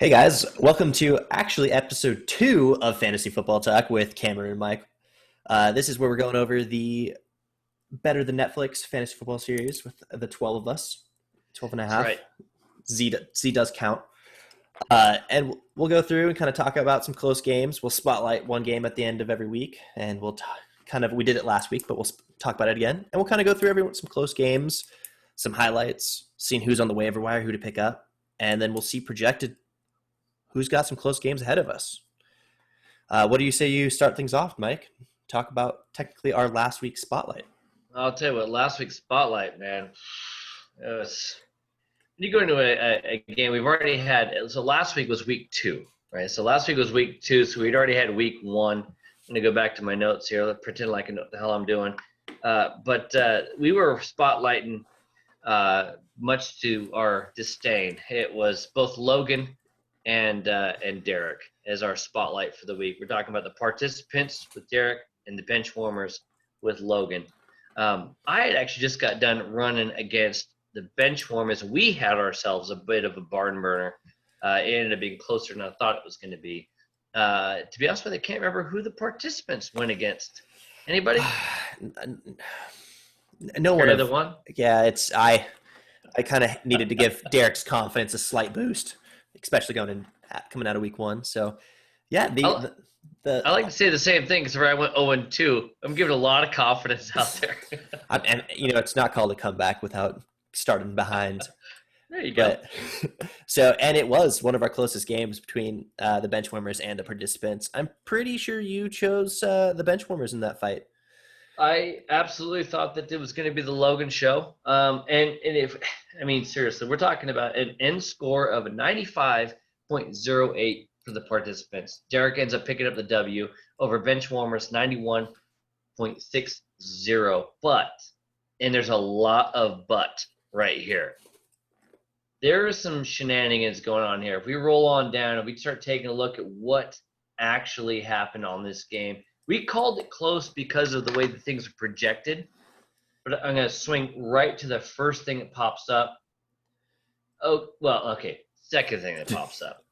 Hey guys, welcome to actually episode 2 of Fantasy Football Talk with Cameron and Mike. This is where we're going over the Better Than Netflix fantasy football series with the 12 of us, 12 and a That's half. right. Z does count. And we'll go through and kind of talk about some close games. We'll spotlight one game at the end of every week, and we did it last week, but we'll talk about it again. And we'll kind of go through some close games, some highlights, seeing who's on the waiver wire, who to pick up, and then we'll see projected who's got some close games ahead of us. What do you say you start things off, Mike? Talk about technically our last week's spotlight. I'll tell you what, last week's spotlight, man, it was when you go into a game we've already had. So last week was week 2, right? So last week was week 2, so we'd already had week 1. I'm going to go back to my notes here. Let's pretend like I know what the hell I'm doing. But we were spotlighting, much to our disdain. It was both Logan and Derek as our spotlight for the week. We're talking about the participants with Derek and the bench warmers with Logan. I had actually just got done running against the bench warmers. We had ourselves a bit of a barn burner. It ended up being closer than I thought it was going to be. To be honest with you, I can't remember who the participants went against. Anybody? No one. The one? Yeah, I kind of needed to give Derek's confidence a slight boost, especially coming out of week 1. So, yeah, I like to say the same thing because I went 0-2. I'm giving a lot of confidence out there. and it's not called a comeback without starting behind. There you go. And it was one of our closest games between the benchwarmers and the participants. I'm pretty sure you chose the benchwarmers in that fight. I absolutely thought that it was going to be the Logan show. Seriously, we're talking about an end score of a 95.08 for the participants. Derek ends up picking up the W over benchwarmers 91.60. And there's a lot of but right here. There are some shenanigans going on here. If we roll on down and we start taking a look at what actually happened on this game, we called it close because of the way the things are projected. But I'm going to swing right to the first thing that pops up. Oh, well, okay. Second thing that pops up.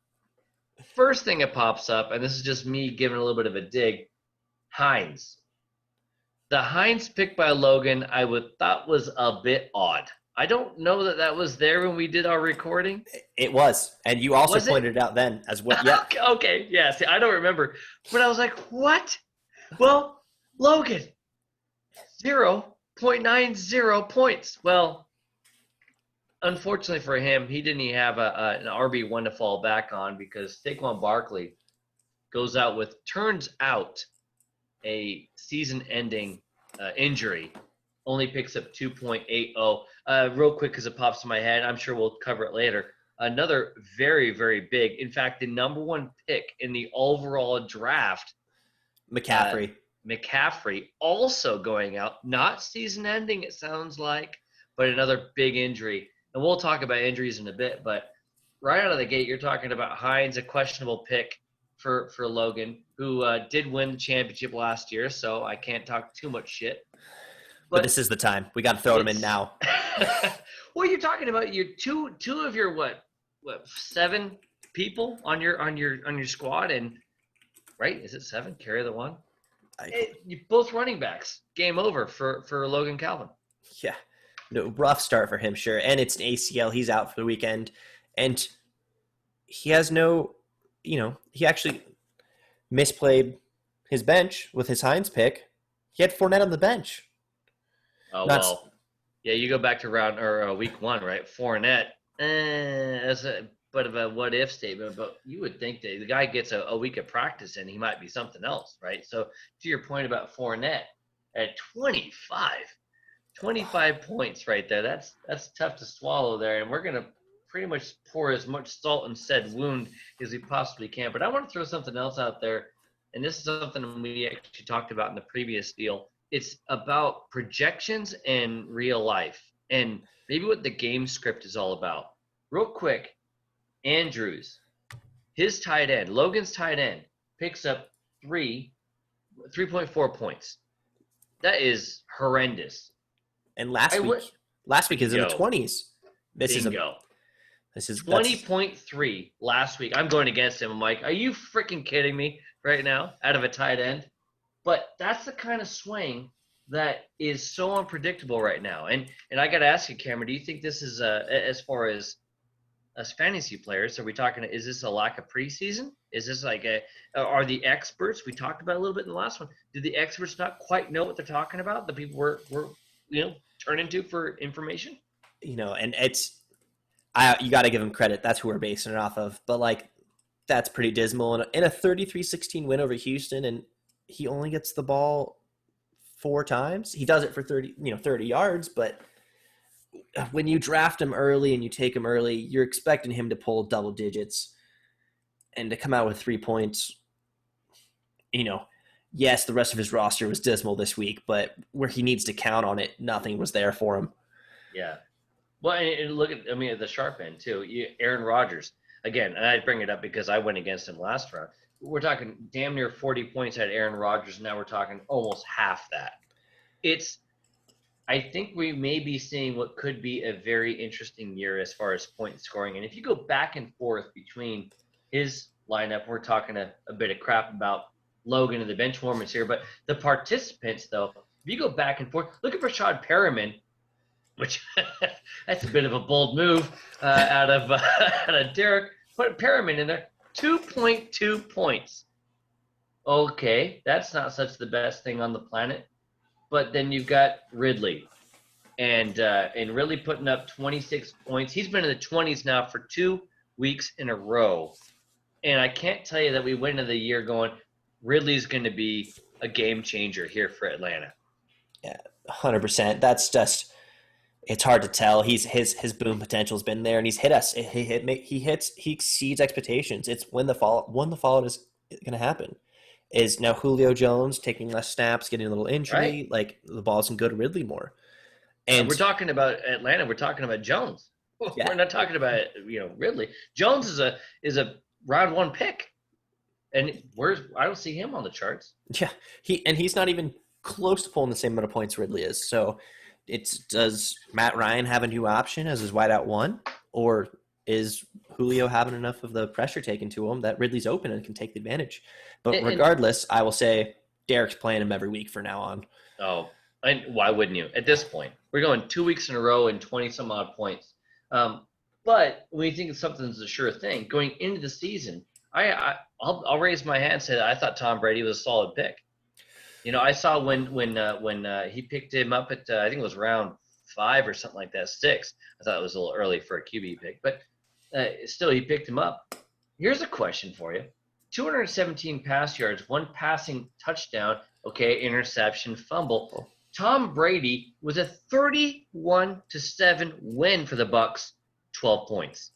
First thing that pops up, and this is just me giving a little bit of a dig, Hines. The Hines pick by Logan I thought was a bit odd. I don't know that was there when we did our recording. It was, and you also pointed it out then as well. Yeah. Okay, yeah. See, I don't remember, but I was like, "What?" Well, Logan, 0.90 points. Well, unfortunately for him, he didn't even have an RB1 to fall back on because Saquon Barkley goes out with, turns out, a season-ending injury. Only picks up 2.80. Real quick, because it pops in my head, I'm sure we'll cover it later. Another very, very big, in fact, the number 1 pick in the overall draft, McCaffrey also going out, not season ending, it sounds like, but another big injury. And we'll talk about injuries in a bit, but right out of the gate, you're talking about Hines, a questionable pick for Logan, who did win the championship last year, so I can't talk too much shit. But this is the time. We got to throw him in now. Well, you're talking about your two of your what 7 people on your squad, and right? Is it 7? Carry the one. You both running backs. Game over for Logan Calvin. Yeah, no, rough start for him, sure. And it's an ACL. He's out for the weekend, and he has no. He actually misplayed his bench with his Hines pick. He had Fournette on the bench. Oh, well, yeah, you go back to week 1, right? Fournette, that's a bit of a what-if statement, but you would think that the guy gets a week of practice and he might be something else, right? So to your point about Fournette, at 25 points right there, that's tough to swallow there, and we're going to pretty much pour as much salt in said wound as we possibly can. But I want to throw something else out there, and this is something we actually talked about in the previous deal. It's about projections and real life and maybe what the game script is all about. Real quick, Andrews, his tight end, Logan's tight end, picks up 3.4 points. That is horrendous. And last week is in the 20s. This Bingo. That's 20.3 last week. I'm going against him. I'm like, are you freaking kidding me right now out of a tight end? But that's the kind of swing that is so unpredictable right now. And I got to ask you, Cameron, do you think this is as far as fantasy players? Are we talking? Is this a lack of preseason? Is this like are the experts we talked about a little bit in the last one? Do the experts not quite know what they're talking about? The people we're turning to for information. And you got to give them credit. That's who we're basing it off of. But like, that's pretty dismal. And in a 33-16 win over Houston, and he only gets the ball 4 times. He does it for 30 yards, but when you draft him early and you take him early, you're expecting him to pull double digits and to come out with 3 points. Yes, the rest of his roster was dismal this week, but where he needs to count on it, nothing was there for him. Yeah. Well, and look at the sharp end too. Aaron Rodgers again, and I bring it up because I went against him last round. We're talking damn near 40 points at Aaron Rodgers. Now we're talking almost half that. I think we may be seeing what could be a very interesting year as far as point scoring. And if you go back and forth between his lineup, we're talking a bit of crap about Logan and the bench warmers here. But the participants, though, if you go back and forth, look at Rashad Perriman, which that's a bit of a bold move out of Derek. Put Perriman in there, 2.2 points. Okay, that's not such the best thing on the planet. But then you've got Ridley, and Ridley putting up 26 points. He's been in the 20s now for 2 weeks in a row. And I can't tell you that we went into the year going, Ridley's going to be a game changer here for Atlanta. Yeah, 100%. That's just, it's hard to tell. His boom potential's been there, and he's hit us. He exceeds expectations. It's when the fallout is going to happen. Is now Julio Jones taking less snaps, getting a little injury, right. Like the ball's can go to Ridley more. And we're talking about Atlanta. We're talking about Jones. Yeah. We're not talking about Ridley. Jones is a round 1 pick, and I don't see him on the charts. Yeah, he's not even close to pulling the same amount of points Ridley is. So, does Matt Ryan have a new option as his wideout 1, or is Julio having enough of the pressure taken to him that Ridley's open and can take the advantage? But regardless, I will say Derek's playing him every week from now on. Oh, and why wouldn't you? At this point, we're going 2 weeks in a row and 20-some odd points. But when you think something's a sure thing, going into the season, I'll raise my hand and say that I thought Tom Brady was a solid pick. I saw when he picked him up at I think it was round 5 or something like that, 6. I thought it was a little early for a QB pick, but still, he picked him up. Here's a question for you. 217 pass yards, 1 passing touchdown, okay, interception, fumble. Tom Brady was a 31-7 win for the Bucs, 12 points.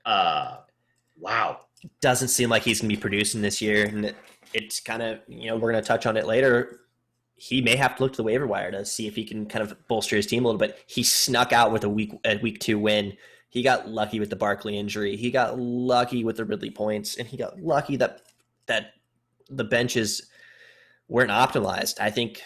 Wow. Doesn't seem like he's going to be producing this year, and it's kind of, we're going to touch on it later. He may have to look to the waiver wire to see if he can kind of bolster his team a little bit. He snuck out with a week 2 win. He got lucky with the Barkley injury. He got lucky with the Ridley points, and he got lucky that the benches weren't optimized. I think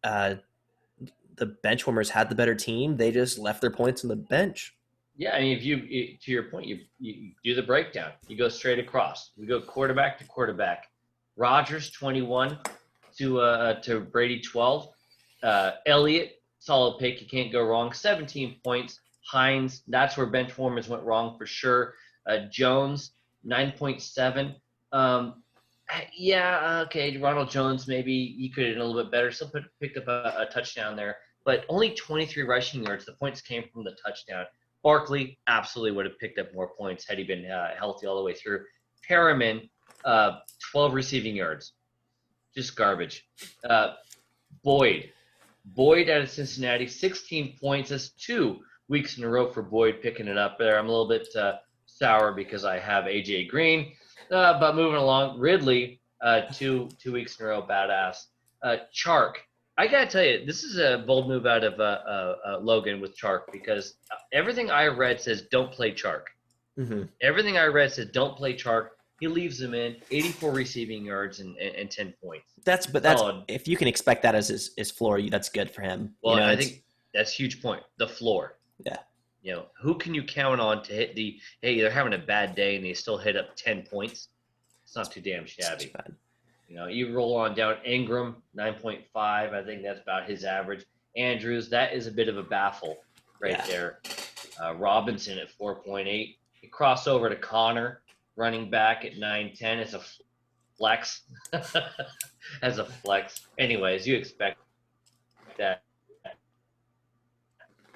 the bench warmers had the better team. They just left their points on the bench. Yeah, I mean, to your point, you do the breakdown. You go straight across. We go quarterback to quarterback. Rodgers 21 to Brady 12. Elliott, solid pick. You can't go wrong. 17 points. Hines, that's where bench warmers went wrong for sure. Jones, 9.7. Okay, Ronald Jones, maybe he could have done a little bit better. Still picked up a touchdown there, but only 23 rushing yards. The points came from the touchdown. Barkley absolutely would have picked up more points had he been healthy all the way through. Perriman, 12 receiving yards. Just garbage. Boyd out of Cincinnati, 16 points. That's 2 weeks in a row for Boyd picking it up there. I'm a little bit sour because I have AJ Green. But moving along, Ridley, 2 weeks in a row, badass. Chark, I got to tell you, this is a bold move out of Logan with Chark because everything I read says don't play Chark. Mm-hmm. Everything I read says don't play Chark. He leaves him in 84 receiving yards and 10 points. That's if you can expect that as his floor, that's good for him. Well, I think that's a huge point. The floor. Yeah. who can you count on to hit hey, they're having a bad day and they still hit up 10 points? It's not too damn shabby. You roll on down Ingram, 9.5. I think that's about his average. Andrews, that is a bit of a baffle right there. Robinson at 4.8. You cross over to Connor, running back at 9.10. It's a flex. As a flex. Anyways, you expect that.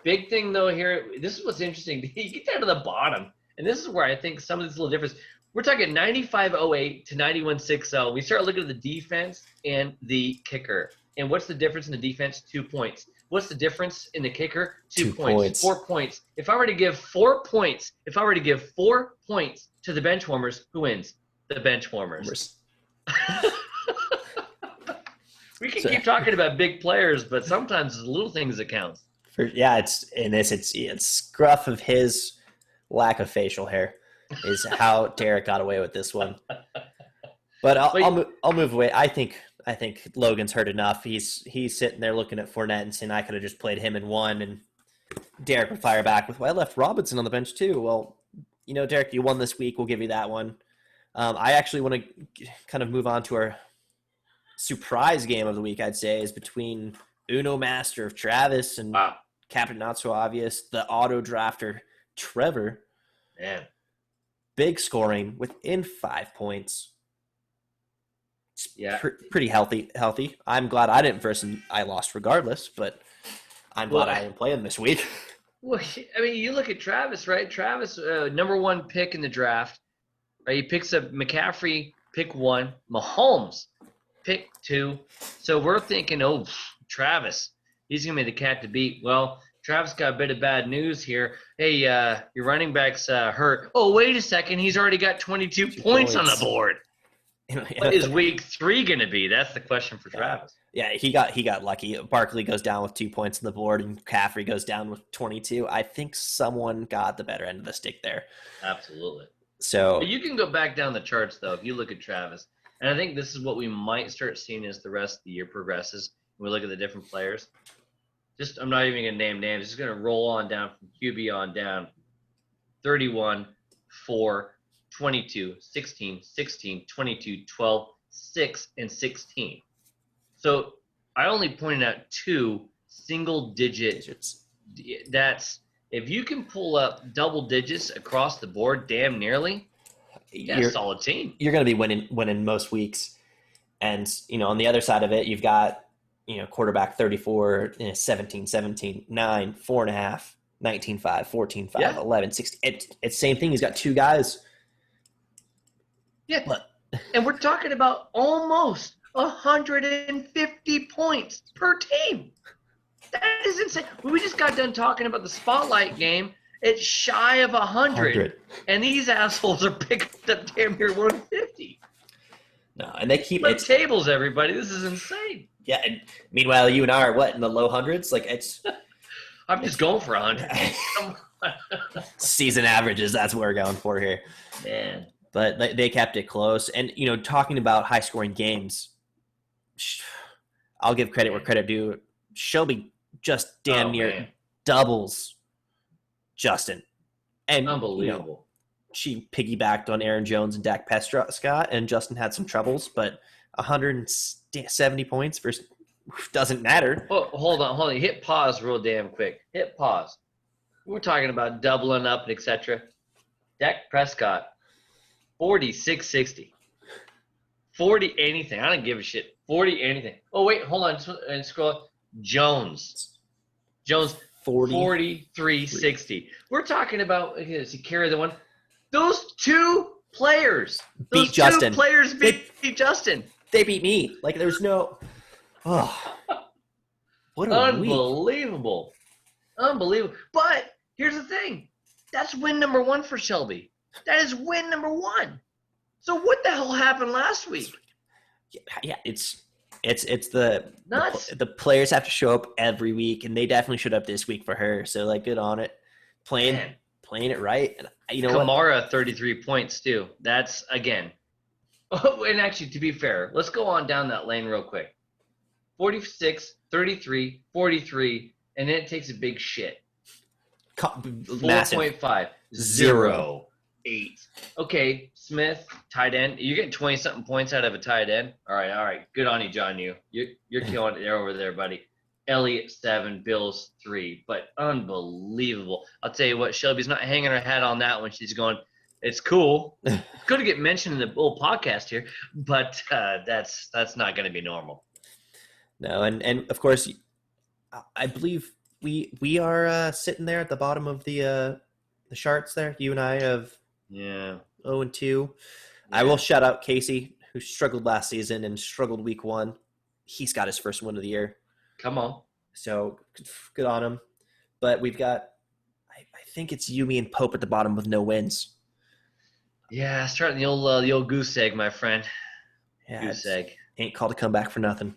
Big thing, though, here, this is what's interesting. You get down to the bottom, and this is where I think some of this little difference. We're talking 95.08 to 91.60. We start looking at the defense and the kicker. And what's the difference in the defense? 2 points. What's the difference in the kicker? 2 points. 4 points. If I were to give 4 points, to the bench warmers, who wins? The bench warmers. We can keep talking about big players, but sometimes it's the little things that count. It's scruff of his lack of facial hair is how Derek got away with this one. But I'll move away. I think Logan's heard enough. He's sitting there looking at Fournette and saying I could have just played him in one, and Derek would fire back with, well, I left Robinson on the bench too. Well, Derek, you won this week. We'll give you that one. I actually want to kind of move on to our surprise game of the week, I'd say, is between Uno Master of Travis and Captain Not So Obvious, the auto drafter Trevor. Man. Big scoring within 5 points. Yeah. Pretty healthy. I'm glad I didn't first and I lost regardless, but I'm glad I didn't play him this week. Well, I mean, you look at Travis, right? Travis, number 1 pick in the draft. Right? He picks up McCaffrey, pick 1. Mahomes, pick 2. So we're thinking, Travis, he's going to be the cat to beat. Well, Travis got a bit of bad news here. Hey, your running back's hurt. Oh, wait a second. He's already got 22 points on the board. What is week 3 going to be? That's the question for Travis. Yeah, he got lucky. Barkley goes down with 2 points on the board, and McCaffrey goes down with 22. I think someone got the better end of the stick there. Absolutely. So but you can go back down the charts, though, if you look at Travis. And I think this is what we might start seeing as the rest of the year progresses. When we look at the different players. I'm not even going to name names. Just going to roll on down from QB on down. 31, 4, 22, 16, 16, 22, 12, 6, and 16. So I only pointed out 2 single digits. That's if you can pull up double digits across the board, damn nearly. You're a solid team. You're going to be winning most weeks. And on the other side of it, you've got quarterback 34, 17, 17, 9, 4.5, 19, 5, 14, 5, 11, 16. It's same thing. He's got 2 guys. Yeah. And we're talking about almost 150 points per team. That is insane. We just got done talking about the spotlight game. It's shy of 100. And these assholes are picking up damn near 150. No, and they keep it. Tables, everybody. This is insane. Yeah, and meanwhile, you and I are in the low hundreds? I'm just going for 100. Season averages, that's what we're going for here. Man. But they kept it close. And, talking about high-scoring games, I'll give credit where credit due. Shelby just damn near doubles Justin. And unbelievable. She piggybacked on Aaron Jones and Dak Prescott, and Justin had some troubles, but 170 points versus doesn't matter. Oh, hold on. Hit pause real damn quick. Hit pause. We're talking about doubling up and etc. Dak Prescott, 46-60. 40 anything. I don't give a shit. 40 anything. Oh, wait, hold on. And scroll. Jones, 43-60. We're talking about, does he carry the one? Those 2 players. Beat Justin. 2 players beat Justin. They beat me. There's no. Oh, what a unbelievable, week. Unbelievable. But here's the thing: that's win number 1 for Shelby. That is win number 1. So what the hell happened last week? Yeah, it's the nuts. The players have to show up every week, and they definitely showed up this week for her. So good on it, playing it right. And Kamara 33 points too. That's again. Oh, and actually, to be fair, let's go on down that lane real quick. 46, 33, 43, and then it takes a big shit. Massive. 4.5. Zero. 8. Okay, Smith, tight end. You're getting 20-something points out of a tight end. All right. Good on you, John. You're killing it there over there, buddy. Elliott 7, Bills 3, but unbelievable. I'll tell you what, Shelby's not hanging her hat on that one. She's going, it's cool. It's good to get mentioned in the old podcast here, but that's not going to be normal. No, and of course, I believe we are sitting there at the bottom of the charts there. You and I have 0-2. Yeah. I will shout out Casey, who struggled last season and struggled week 1. He's got his first win of the year. Come on. So good on him. But we've got, I think it's you, me, and Pope at the bottom with no wins. Yeah, starting the old goose egg, my friend. Yeah, goose egg. Ain't called a comeback for nothing.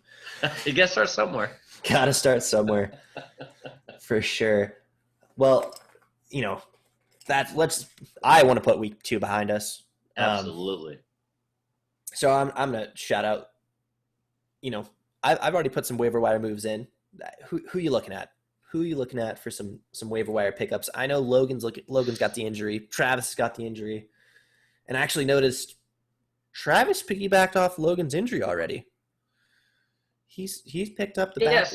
You got to start somewhere. Got to start somewhere. For sure. Well, I want to put week 2 behind us. Absolutely. So I'm going to shout out, I've already put some waiver wire moves in. Who are you looking at? Who are you looking at for some waiver wire pickups? I know Logan's got the injury. Travis has got the injury. And I actually noticed Travis piggybacked off Logan's injury already. He's picked up the back.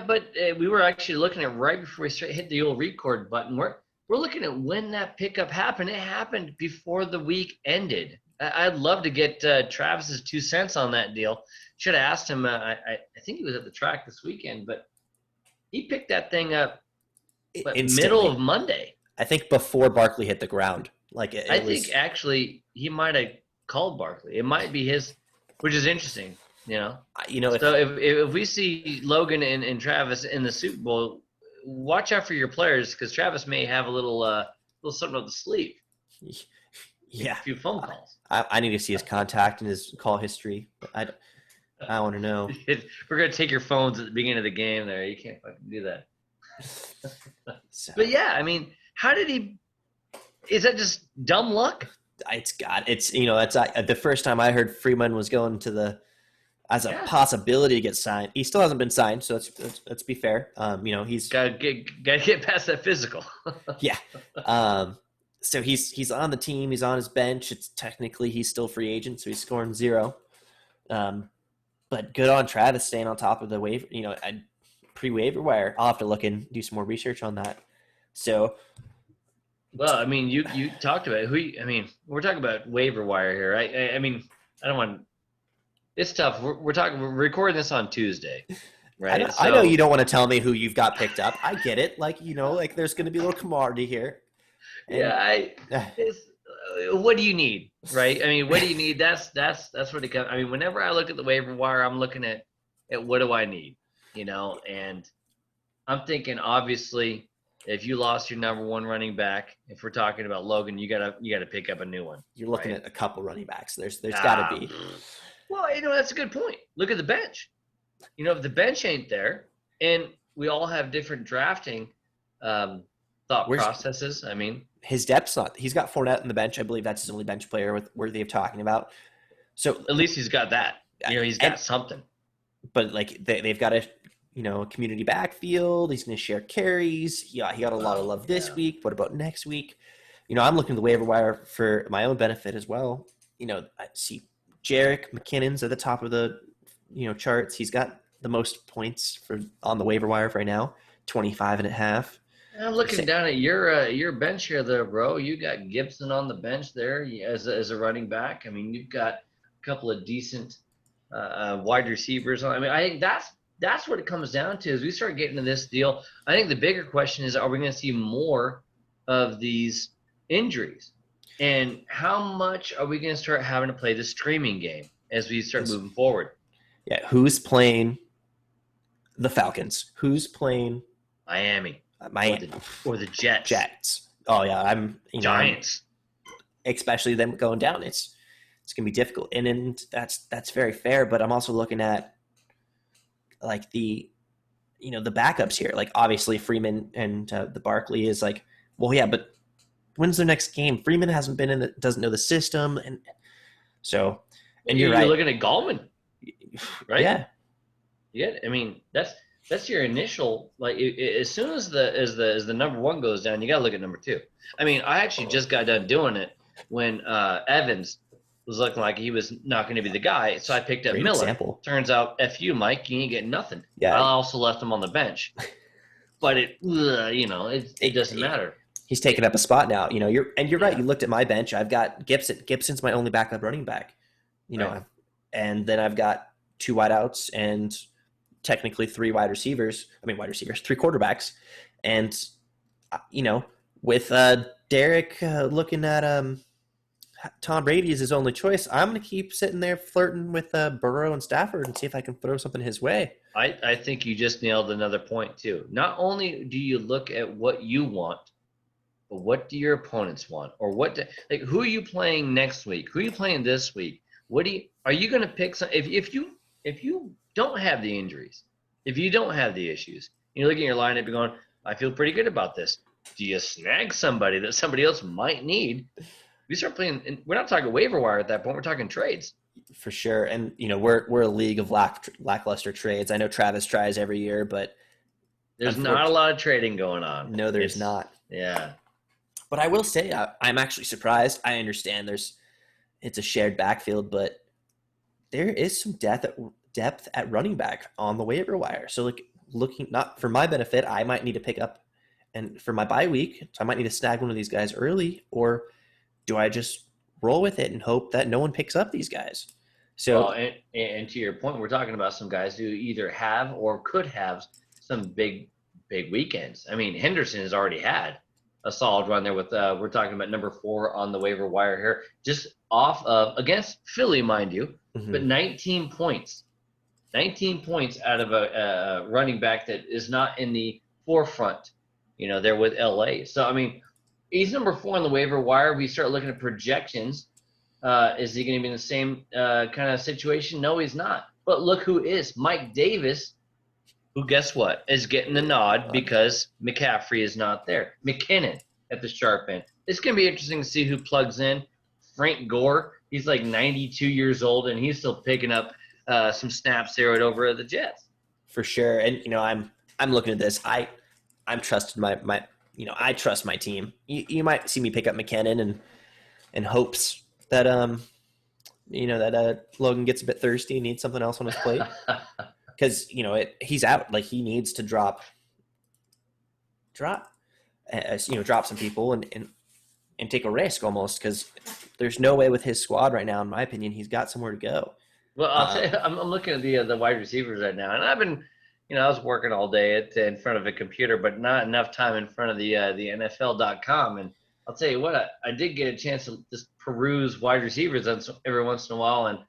But we were actually looking at right before we hit the old record button. We're looking at when that pickup happened. It happened before the week ended. I'd love to get Travis's 2 cents on that deal. Should have asked him. I think he was at the track this weekend, but he picked that thing up middle of Monday. I think before Barkley hit the ground. I think actually he might have called Barkley. It might be his, which is interesting. So if we see Logan and Travis in the Super Bowl, watch out for your players because Travis may have a little something up the sleeve. Yeah, a few phone calls. I need to see his contact and his call history. I want to know. We're gonna take your phones at the beginning of the game. There, you can't fucking do that. But yeah, I mean, how did he? Is that just dumb luck? It's the first time I heard Freeman was going to as a possibility to get signed. He still hasn't been signed, so let's be fair. He's gotta get past that physical. Yeah. So he's on the team. He's on his bench. It's technically he's still free agent, so he's scoring 0. But good on Travis staying on top of the waiver. Pre-waiver wire. I'll have to look and do some more research on that. So. Well, I mean, you talked about we're talking about waiver wire here, right? I mean, I don't want. It's tough. We're recording this on Tuesday, right? I know you don't want to tell me who you've got picked up. I get it. There's going to be a little commodity here. And, what do you need, right? I mean, what do you need? That's what it comes. I mean, whenever I look at the waiver wire, I'm looking at what do I need, and I'm thinking obviously if you lost your number 1 running back, if we're talking about Logan, you gotta pick up a new one. You're looking at a couple running backs. There's got to be. Well, that's a good point. Look at the bench. If the bench ain't there, and we all have different drafting thought processes. I mean, his depth's not. He's got Fournette on the bench. I believe that's his only bench player worthy of talking about. So at least he's got that. He's got something. But they've got a community backfield. He's going to share carries. Yeah, he got a lot of love this week. What about next week? I'm looking at the waiver wire for my own benefit as well. I see Jerick McKinnon's at the top of the charts. He's got the most points on the waiver wire right now, 25.5. I'm looking down at your bench here, there, bro. You got Gibson on the bench there as a running back. I mean, you've got a couple of decent wide receivers. I mean, I think that's what it comes down to. As we start getting to this deal, I think the bigger question is: are we going to see more of these injuries, and how much are we going to start having to play the streaming game as we start moving forward? Yeah, who's playing the Falcons? Who's playing Miami? Or the Jets. Jets. Oh yeah, Giants. Especially them going down. It's gonna be difficult, and that's very fair. But I'm also looking at the backups here. Obviously Freeman and the Barkley is but when's their next game? Freeman hasn't been doesn't know the system, and so you're right. You're looking at Gallman, right? Yeah. Yeah, I mean that's your initial, like as soon as the number one goes down, you got to look at number two. I mean, I actually just got done doing it when Evans was looking like he was not going to be the guy, so I picked up Great Miller. example. Turns out, F you, Mike, you ain't getting nothing. Yeah. I also left him on the bench, but it doesn't matter. He's taking up a spot now. You're right. Yeah. You looked at my bench. I've got Gibson. Gibson's my only backup running back. Right. And then I've got 2 wideouts and technically 3 wide receivers. I mean, wide receivers, 3 quarterbacks, and with Derek looking at Tom Brady as his only choice, I'm going to keep sitting there flirting with Burrow and Stafford and see if I can throw something his way. I think you just nailed another point too. Not only do you look at what you want, but what do your opponents want, or who are you playing next week? Who are you playing this week? Are you going to pick some? If you don't have the injuries, if you don't have the issues, you're looking at your lineup, you're going, I feel pretty good about this. Do you snag somebody that somebody else might need? We start playing, and we're not talking waiver wire at that point. We're talking trades. For sure. And, we're a league of lackluster trades. I know Travis tries every year, but there's not a lot of trading going on. No, there's not. Yeah. But I will say I'm actually surprised. I understand it's a shared backfield, but there is some depth at running back on the waiver wire. So looking, not for my benefit, I might need to pick up, and for my bye week, so I might need to snag one of these guys early, or do I just roll with it and hope that no one picks up these guys? So, and to your point, we're talking about some guys who either have or could have some big weekends. I mean, Henderson has already had a solid run there with we're talking about number 4 on the waiver wire here, just off of against Philly, mind you, but 19 points out of a running back that is not in the forefront, they're with LA. So I mean, he's number 4 on the waiver wire. We start looking at projections. Is he going to be in the same kind of situation? No, he's not. But look who is. Mike Davis, who, guess what, is getting the nod because McCaffrey is not there. McKinnon at the sharp end. It's going to be interesting to see who plugs in. Frank Gore, he's like 92 years old, and he's still picking up some snaps there over at the Jets. For sure. And, I'm looking at this. I'm trusting I trust my team. You might see me pick up McKinnon and hopes that Logan gets a bit thirsty and needs something else on his plate, because he's out. Like, he needs to drop some people and take a risk almost, because there's no way with his squad right now, in my opinion, he's got somewhere to go. Well, I'll tell you, I'm looking at the wide receivers right now, and I've been. I was working all day in front of a computer, but not enough time in front of the NFL.com. And I'll tell you what, I did get a chance to just peruse wide receivers every once in a while, and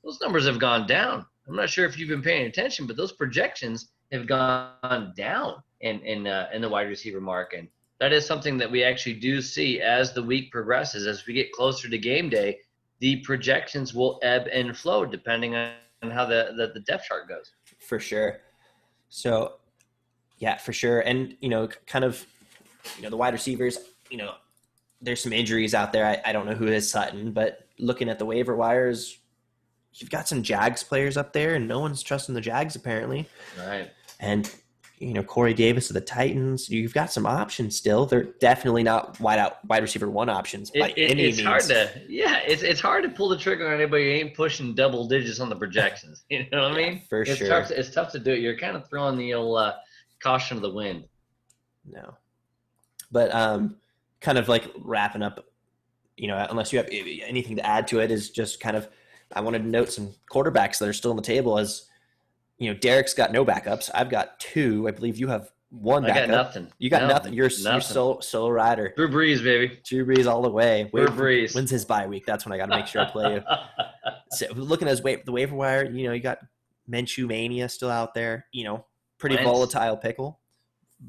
those numbers have gone down. I'm not sure if you've been paying attention, but those projections have gone down in the wide receiver mark, and that is something that we actually do see as the week progresses. As we get closer to game day, the projections will ebb and flow depending on how the depth chart goes. For sure. So, yeah, for sure. And, kind of, the wide receivers, there's some injuries out there. I don't know who is Sutton, but looking at the waiver wires, you've got some Jags players up there, and no one's trusting the Jags apparently. Right. And, Corey Davis of the Titans, you've got some options still. They're definitely not wide receiver 1 options by any means. It's hard to pull the trigger on anybody who ain't pushing double digits on the projections. You know what I mean? For sure. It's tough to do it. You're kind of throwing the old caution to the wind. No. But kind of like wrapping up, unless you have anything to add to it, is just kind of, I wanted to note some quarterbacks that are still on the table. As Derek's got no backups. I've got 2. I believe you have 1 backup. I got nothing. You got nothing. You're solo rider. Drew Brees, baby. Drew Brees all the way. Drew Brees. When's his bye week? That's when I got to make sure I play you. So looking at the waiver wire, you got Minshew Mania still out there. Pretty Wentz. Volatile pickle.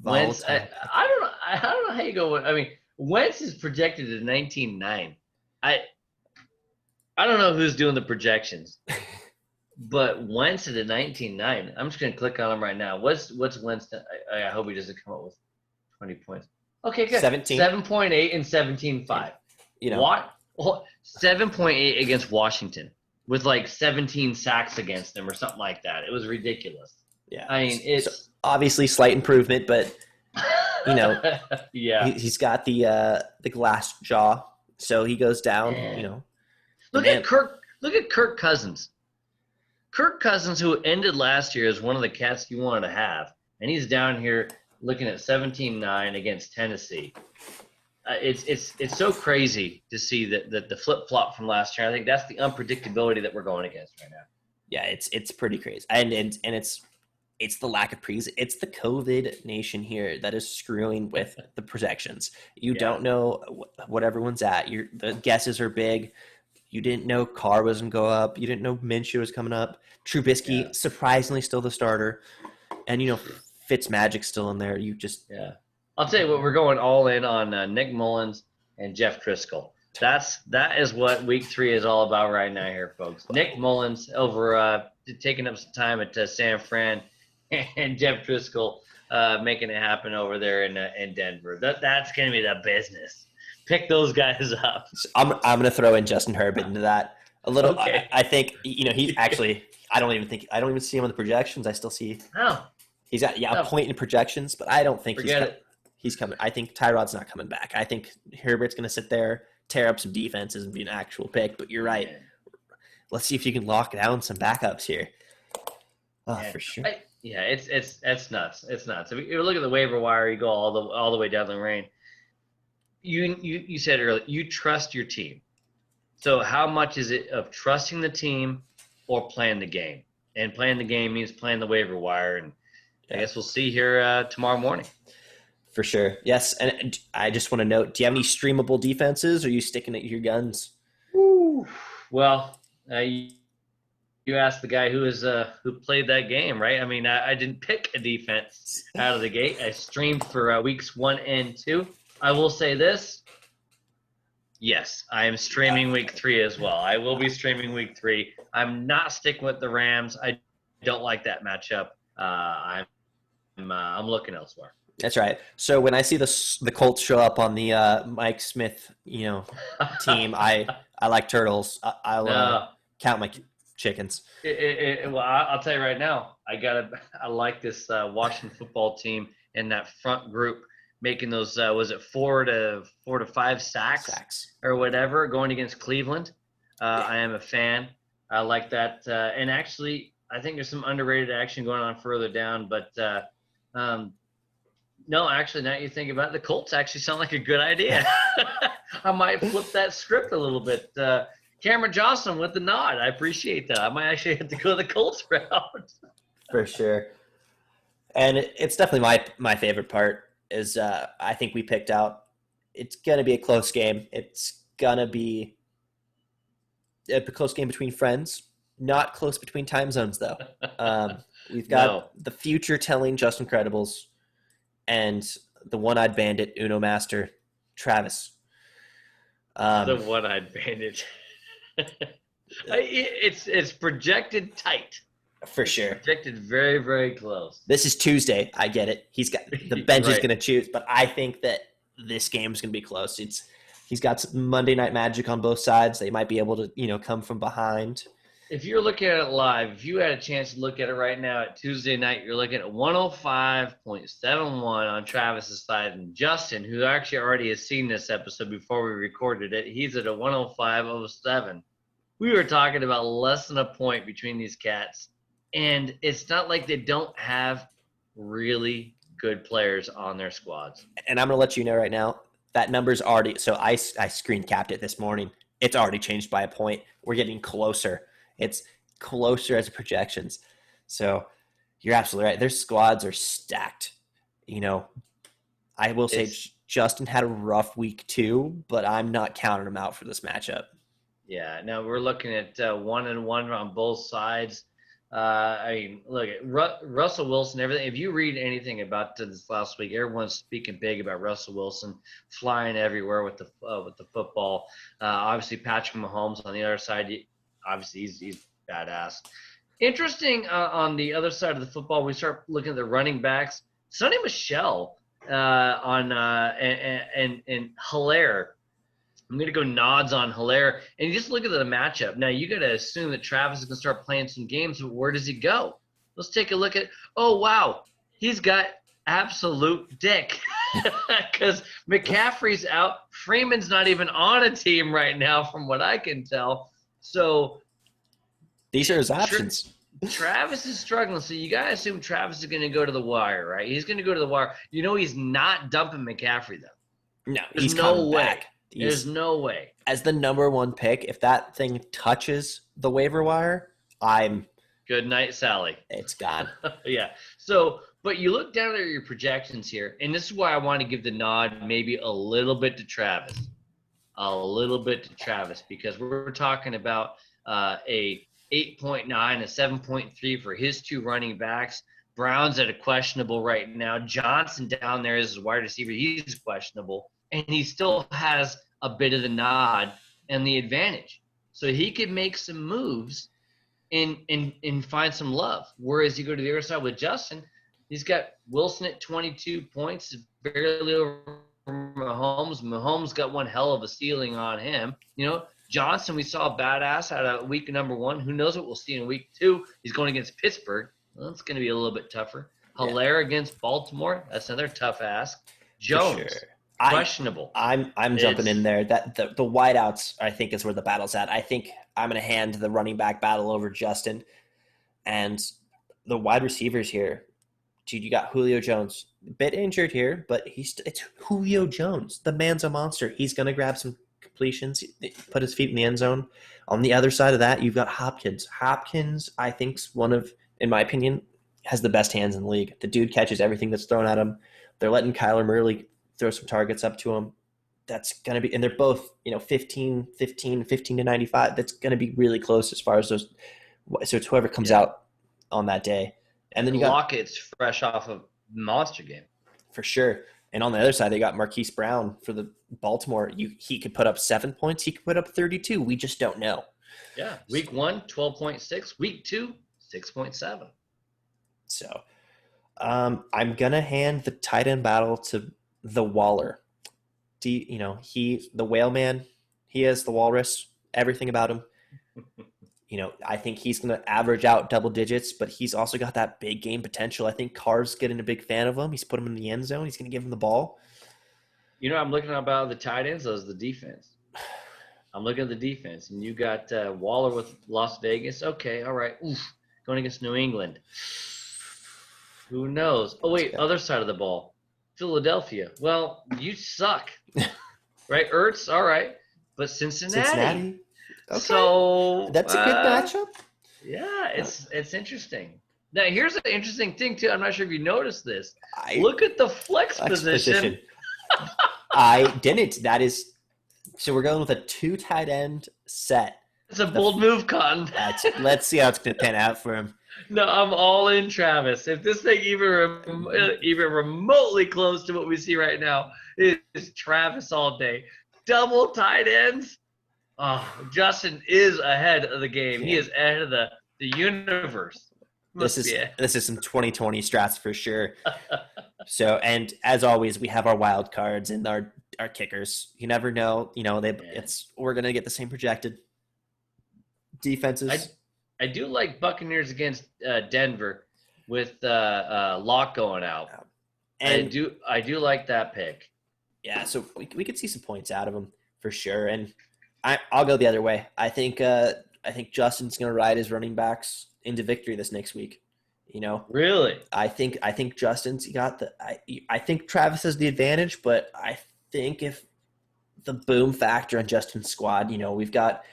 Wentz, I don't know how you go. I mean, Wentz is projected at 19.9. I don't know who's doing the projections. But Wentz at a 19.9. I'm just going to click on him right now. What's Wentz? I hope he doesn't come up with 20 points. Okay, good. 7.8 and 17.5. What? 7.8 against Washington with like 17 sacks against them or something like that. It was ridiculous. Yeah. I mean, it's obviously slight improvement, but Yeah. he's got the glass jaw, so he goes down. Man. The Look man. at Kirk. Look at Kirk Cousins. Kirk Cousins, who ended last year as one of the cats you wanted to have, and he's down here looking at 17-9 against Tennessee. It's so crazy to see that the flip flop from last year. I think that's the unpredictability that we're going against right now. Yeah, it's pretty crazy, and it's the lack of preseason. It's the COVID nation here that is screwing with the projections. You don't know what everyone's at. The guesses are big. You didn't know Carr was going to go up. You didn't know Minshew was coming up. Trubisky, surprisingly, still the starter. And, Fitzmagic's still in there. Yeah. I'll tell you what, we're going all in on Nick Mullins and Jeff Driscoll. That is what week 3 is all about right now here, folks. Nick Mullins over taking up some time at San Fran, and Jeff Driscoll making it happen over there in Denver. That's going to be the business. Pick those guys up. I'm going to throw in Justin Herbert into that a little. Okay. I think he's actually. I don't even see him in the projections. I still see. Oh. He's got a point in projections, but I don't think he's coming. I think Tyrod's not coming back. I think Herbert's going to sit there, tear up some defenses, and be an actual pick. But you're right. Let's see if you can lock down some backups here. For sure. It's nuts. It's nuts. If you look at the waiver wire, you go all the way down the lane. You said earlier, you trust your team. So how much is it of trusting the team or playing the game? And playing the game means playing the waiver wire. And I guess we'll see here tomorrow morning. For sure. Yes. And I just want to note, do you have any streamable defenses, or are you sticking at your guns? Woo. Well, you asked the guy who played that game, right? I mean, I didn't pick a defense out of the gate. I streamed for weeks 1 and 2. I will say this. Yes, I am streaming week 3 as well. I will be streaming week 3. I'm not sticking with the Rams. I don't like that matchup. I'm looking elsewhere. That's right. So when I see the Colts show up on the Mike Smith, team, I like turtles. I'll count my chickens. Well, I'll tell you right now. I like this Washington football team in that front group, making those was it 4 to 5 sacks or whatever going against Cleveland. I am a fan. I like that, and actually, I think there's some underrated action going on further down. But no, actually, now you think about it, the Colts actually sound like a good idea. I might flip that script a little bit. Cameron Johnson with the nod. I appreciate that. I might actually have to go the Colts route. For sure. And it's definitely my favorite part is I think we picked out it's going to be a close game. It's going to be a close game between friends, not close between time zones, though. We've got the future telling Justin Credibles and the one-eyed bandit, Uno Master, Travis. The one-eyed bandit. It's projected tight. For sure. Projected very, very close. This is Tuesday. I get it. He's got the bench Right. is going to choose, but I think that this game is going to be close. He's got some Monday Night Magic on both sides. They might be able to, come from behind. If you're looking at it live, if you had a chance to look at it right now at Tuesday night, you're looking at 105.71 on Travis's side. And Justin, who actually already has seen this episode before we recorded it, he's at a 105.07. We were talking about less than a point between these cats. And it's not like they don't have really good players on their squads. And I'm going to let you know right now, that number's already – so I screen capped it this morning. It's already changed by a point. We're getting closer. It's closer as projections. So you're absolutely right. Their squads are stacked. I will say Justin had a rough week too, but I'm not counting him out for this matchup. Yeah. Now we're looking at 1-1 on both sides. Look at Russell Wilson. Everything. If you read anything about this last week, everyone's speaking big about Russell Wilson flying everywhere with the football. Obviously, Patrick Mahomes on the other side. Obviously, he's badass. Interesting on the other side of the football, we start looking at the running backs. Sonny Michel and Hilaire. I'm going to go nods on Hilaire. And you just look at the matchup. Now, you got to assume that Travis is going to start playing some games, but where does he go? Let's take a look at – oh, wow. he's got absolute dick because McCaffrey's out. Freeman's not even on a team right now, from what I can tell. So These are his options. Travis is struggling. So you gotta assume Travis is going to go to the wire, right? He's going to go to the wire. You know, he's not dumping McCaffrey though. No, There's he's no coming way. back. There's no way. As the number one pick, if that thing touches the waiver wire, Good night, Sally. it's gone. Yeah. So, but you look down at your projections here, and this is why I want to give the nod maybe a little bit to Travis. Because we're talking about a 8.9, a 7.3 for his two running backs. Brown's at a questionable right now. Johnson down there is a wide receiver. He's questionable. And he still has a bit of the nod and the advantage. So he could make some moves and find some love. Whereas you go to the other side with Justin, he's got Wilson at 22 points, barely over Mahomes. Mahomes got one hell of a ceiling on him. You know, Johnson, we saw a badass out of week number 1. Who knows what we'll see in week 2? He's going against Pittsburgh. Well, that's going to be a little bit tougher. Hilaire against Baltimore. That's another tough ask. Jones, Sure. questionable. I'm jumping in there. That the wideouts, I think, is where the battle's at. I think I'm going to hand the running back battle over Justin, and the wide receivers here. Dude, you got Julio Jones, a bit injured here, but it's Julio Jones. The man's a monster. He's going to grab some completions, put his feet in the end zone. On the other side of that, you've got Hopkins. Hopkins, I think, in my opinion, has the best hands in the league. The dude catches everything that's thrown at him. They're letting Kyler Murray throw some targets up to him. That's going to be – and they're both, 15 to 95. That's going to be really close as far as those – so it's whoever comes out on that day. And then you got – Lockett's fresh off of monster game. For sure. And on the other side, they got Marquise Brown for the Baltimore. He could put up 7 points. He could put up 32. We just don't know. Yeah. Week 1, 12.6. Week 2, 6.7. So I'm going to hand the tight end battle to the Waller. He's the whale man. He is the walrus, everything about him. I think he's going to average out double digits, but he's also got that big game potential. I think Carr's getting a big fan of him. He's put him in the end zone. He's going to give him the ball. I'm looking about the tight ends. Those the defense. I'm looking at the defense, and you got Waller with Las Vegas. Okay, all right. Oof, going against New England. Who knows? Oh, wait, other side of the ball. Philadelphia. Well, you suck. Right? Ertz, all right. But Cincinnati. Okay. So that's a good matchup. Yeah, it's interesting. Now, here's an interesting thing, too. I'm not sure if you noticed this. Look at the flex position. I didn't. That is – so we're going with a 2 tight end set. It's a bold move, Cotton. Let's see how it's going to pan out for him. No, I'm all in, Travis. If this thing even remotely close to what we see right now, it's Travis all day. Double tight ends. Oh, Justin is ahead of the game. He is ahead of the universe. This is some 2020 strats for sure. So, and as always, we have our wild cards and our kickers. You never know. We're gonna get the same projected defenses. I do like Buccaneers against Denver with Locke going out. And I do like that pick. Yeah, so we could see some points out of him for sure. And I'll go the other way. I think Justin's going to ride his running backs into victory this next week. Really? I think Justin's got I think Travis has the advantage, but I think if the boom factor on Justin's squad, we've got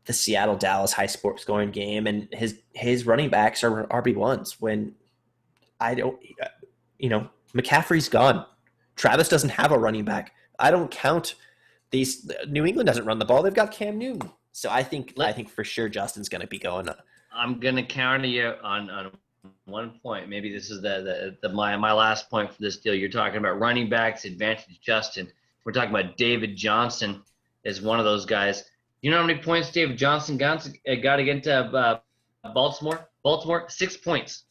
the Seattle-Dallas high scoring game, and his running backs are RB1s when McCaffrey's gone. Travis doesn't have a running back. I don't count these. New England doesn't run the ball. They've got Cam Newton. So I think for sure Justin's going to be going. I'm going to counter you on one point. Maybe this is my last point for this deal. You're talking about running backs advantage Justin. We're talking about David Johnson as one of those guys. You know how many points David Johnson got against Baltimore? Baltimore, 6 points.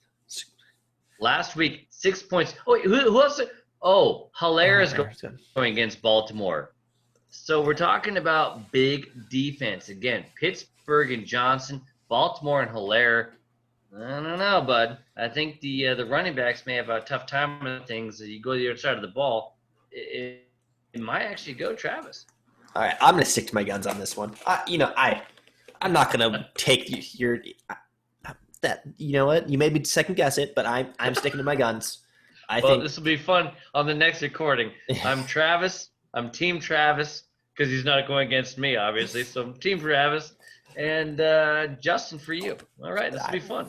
Last week, 6 points. Oh, wait, who else? Oh, Hilaire is going against Baltimore. So we're talking about big defense. Again, Pittsburgh and Johnson, Baltimore and Hilaire. I don't know, bud. I think the running backs may have a tough time with things. You go to the other side of the ball, it might actually go Travis. All right, I'm going to stick to my guns on this one. I'm not going to take your that. You know what? You made me second guess it, but I'm sticking to my guns. I Well, think this will be fun on the next recording. I'm Travis. I'm Team Travis because he's not going against me, obviously. So I'm Team Travis and Justin for you. All right, this will be fun.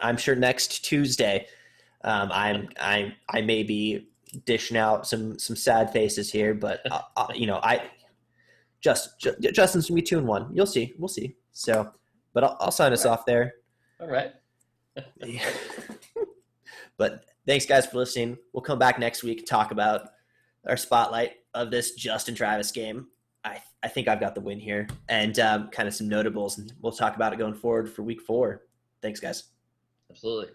I'm sure next Tuesday, I may be dishing out some sad faces here, but Justin's gonna be 2-1. You'll see. We'll see. So, but I'll sign us off there. All right. But thanks, guys, for listening. We'll come back next week to talk about our spotlight of this Justin Travis game. I think I've got the win here, and kind of some notables, and we'll talk about it going forward for week 4. Thanks, guys. Absolutely.